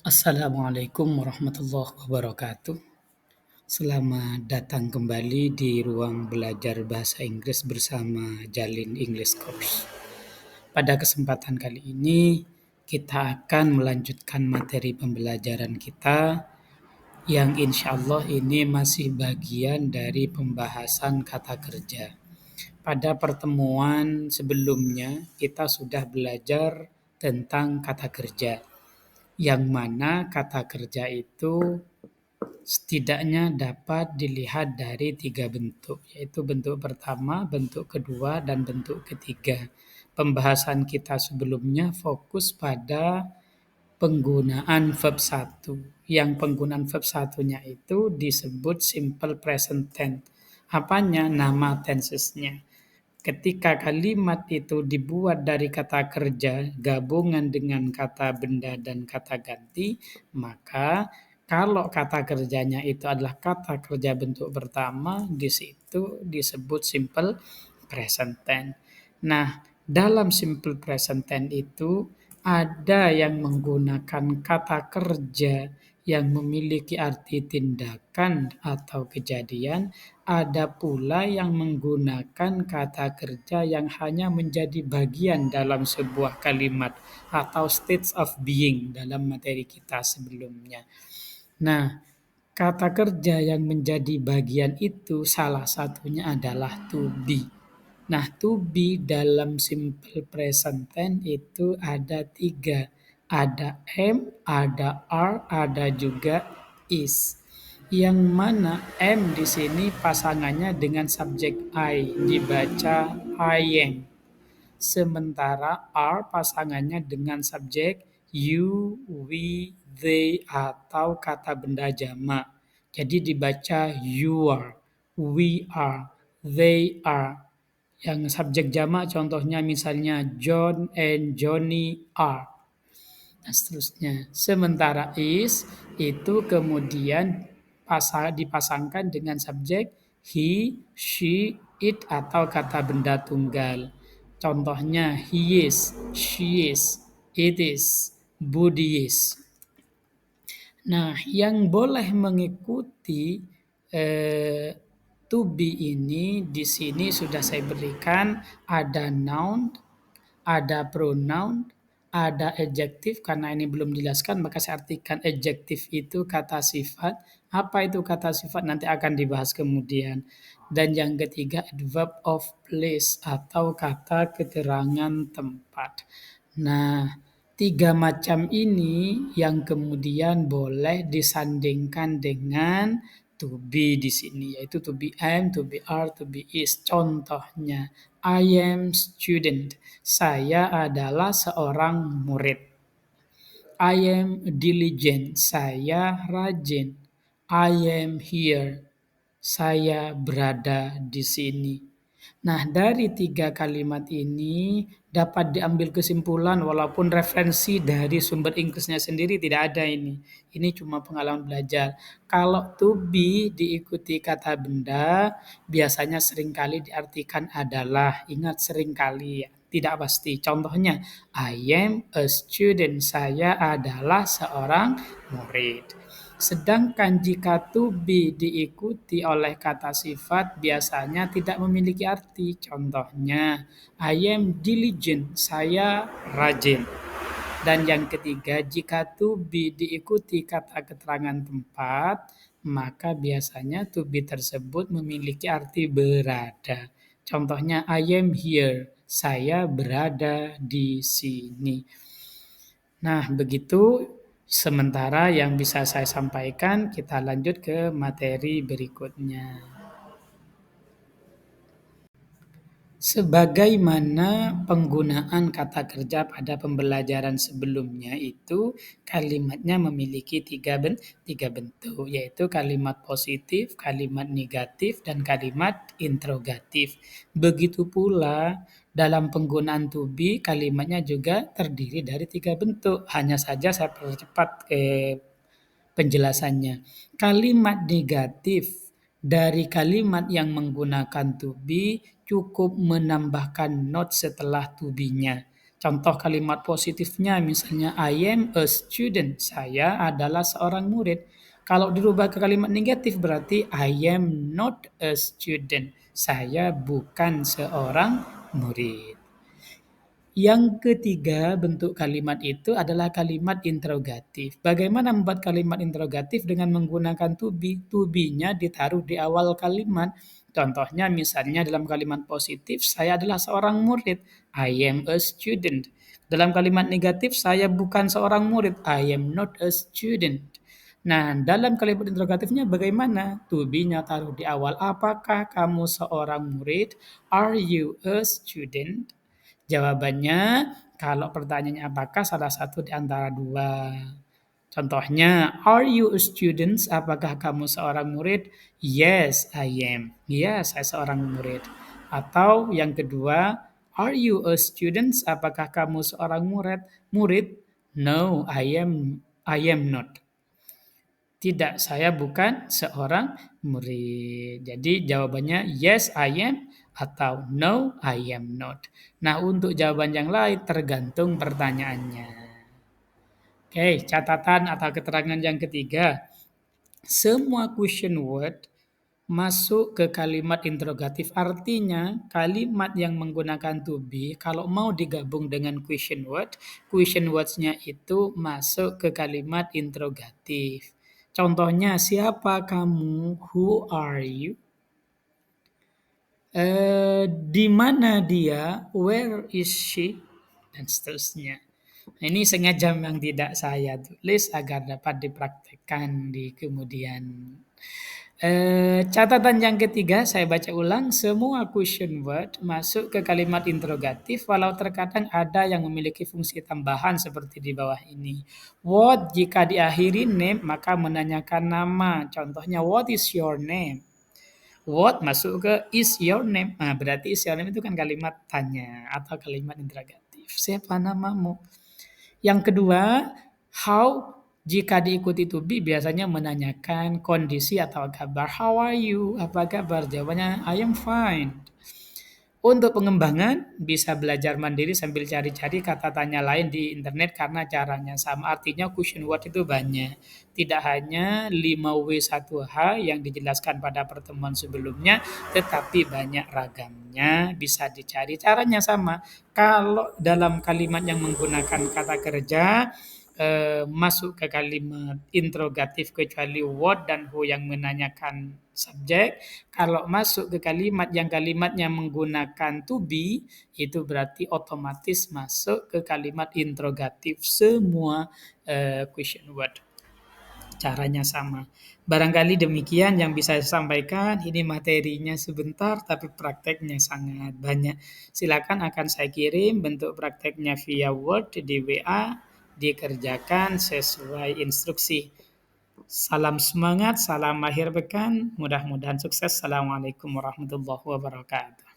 Assalamualaikum warahmatullahi wabarakatuh. Selamat datang kembali di ruang belajar bahasa Inggris bersama Jalin English Course. Pada kesempatan kali ini, kita akan melanjutkan materi pembelajaran kita yang insya Allah ini masih bagian dari pembahasan kata kerja. Pada pertemuan sebelumnya, kita sudah belajar tentang kata kerja, yang mana kata kerja itu setidaknya dapat dilihat dari tiga bentuk, yaitu bentuk pertama, bentuk kedua, dan bentuk ketiga. Pembahasan kita sebelumnya fokus pada penggunaan verb satu. Yang penggunaan verb satunya itu disebut simple present tense. Apanya? Nama tensesnya. Ketika kalimat itu dibuat dari kata kerja gabungan dengan kata benda dan kata ganti, maka kalau kata kerjanya itu adalah kata kerja bentuk pertama, di situ disebut simple present tense. Nah, dalam simple present tense itu ada yang menggunakan kata kerja yang memiliki arti tindakan atau kejadian, ada pula yang menggunakan kata kerja yang hanya menjadi bagian dalam sebuah kalimat atau states of being dalam materi kita sebelumnya. Nah, kata kerja yang menjadi bagian itu salah satunya adalah to be. Nah, to be dalam simple present tense itu ada tiga. Ada am, ada are, ada juga is. Yang mana am di sini pasangannya dengan subjek I, dibaca I am. Sementara are pasangannya dengan subjek you, we, they, atau kata benda jamak. Jadi dibaca you are, we are, they are. Yang subjek jamak contohnya misalnya John and Johnny are. Dan seterusnya. Sementara is itu kemudian dipasangkan dengan subjek he, she, it atau kata benda tunggal. Contohnya he is, she is, it is, Budi is. Nah, yang boleh mengikuti eh, to be ini di sini sudah saya berikan ada noun, ada pronoun, ada adjektif. Karena ini belum dijelaskan maka saya artikan adjektif itu kata sifat. Apa itu kata sifat nanti akan dibahas kemudian. Dan yang ketiga adverb of place atau kata keterangan tempat. Nah, tiga macam ini yang kemudian boleh disandingkan dengan to be di sini, yaitu to be am, to be are, to be is. Contohnya, I am student. Saya adalah seorang murid. I am diligent. Saya rajin. I am here. Saya berada di sini. Nah, dari tiga kalimat ini dapat diambil kesimpulan walaupun referensi dari sumber Inggrisnya sendiri tidak ada ini. Ini cuma pengalaman belajar. Kalau to be diikuti kata benda, biasanya seringkali diartikan adalah. Ingat seringkali ya, tidak pasti. Contohnya, I am a student. Saya adalah seorang murid. Sedangkan jika to be diikuti oleh kata sifat biasanya tidak memiliki arti. Contohnya, I am diligent, saya rajin. Dan yang ketiga, jika to be diikuti kata keterangan tempat, maka biasanya to be tersebut memiliki arti berada. Contohnya, I am here, saya berada di sini. Nah, begitu sementara yang bisa saya sampaikan, kita lanjut ke materi berikutnya. Sebagaimana penggunaan kata kerja pada pembelajaran sebelumnya itu kalimatnya memiliki tiga bentuk, yaitu kalimat positif, kalimat negatif, dan kalimat interrogatif. Begitu pula dalam penggunaan to be kalimatnya juga terdiri dari tiga bentuk. Hanya saja saya percepat penjelasannya. Kalimat negatif dari kalimat yang menggunakan to be cukup menambahkan not setelah to be-nya. Contoh kalimat positifnya misalnya I am a student, saya adalah seorang murid. Kalau dirubah ke kalimat negatif berarti I am not a student, saya bukan seorang murid. Yang ketiga bentuk kalimat itu adalah kalimat interrogatif. Bagaimana membuat kalimat interrogatif dengan menggunakan to be? To be-nya ditaruh di awal kalimat. Contohnya misalnya dalam kalimat positif, saya adalah seorang murid. I am a student. Dalam kalimat negatif, saya bukan seorang murid. I am not a student. Nah, dalam kalimat interrogatifnya bagaimana? To be-nya taruh di awal. Apakah kamu seorang murid? Are you a student? Jawabannya, kalau pertanyaannya apakah salah satu di antara dua. Contohnya, are you a student? Apakah kamu seorang murid? Yes, I am. Ya, saya seorang murid. Atau yang kedua, are you a student? Apakah kamu seorang murid? Murid? No, I am not. Tidak, saya bukan seorang murid. Jadi jawabannya yes, I am atau no, I am not. Nah, untuk jawaban yang lain tergantung pertanyaannya. Oke, catatan atau keterangan yang ketiga. Semua question word masuk ke kalimat interrogatif. Artinya, kalimat yang menggunakan to be, kalau mau digabung dengan question words-nya itu masuk ke kalimat interrogatif. Contohnya, siapa kamu? Who are you? Di mana dia? Where is she? Dan seterusnya. Nah, ini sengaja memang tidak saya tulis agar dapat dipraktekkan di kemudian. Catatan yang ketiga, saya baca ulang. Semua question word masuk ke kalimat interrogatif, walau terkadang ada yang memiliki fungsi tambahan seperti di bawah ini. What jika diakhiri name, maka menanyakan nama. Contohnya, what is your name? What masuk ke is your name. Nah, berarti is your name itu kan kalimat tanya atau kalimat interrogatif. Siapa namamu? Yang kedua, how jika diikuti to be biasanya menanyakan kondisi atau kabar. How are you? Apa kabar? Jawabannya I am fine. Untuk pengembangan bisa belajar mandiri sambil cari-cari kata tanya lain di internet karena caranya sama. Artinya question word itu banyak. Tidak hanya 5W1H yang dijelaskan pada pertemuan sebelumnya, tetapi banyak ragamnya, bisa dicari. Caranya sama. Kalau dalam kalimat yang menggunakan kata kerja, masuk ke kalimat interrogatif kecuali what dan who yang menanyakan subjek. Kalau masuk ke kalimat yang kalimatnya menggunakan to be, itu berarti otomatis masuk ke kalimat interrogatif semua question word. Caranya sama. Barangkali demikian yang bisa saya sampaikan. Ini materinya sebentar tapi prakteknya sangat banyak. Silakan akan saya kirim bentuk prakteknya via Word di WA, dikerjakan sesuai instruksi. Salam semangat, salam akhir pekan, mudah-mudahan sukses. Assalamualaikum warahmatullahi wabarakatuh.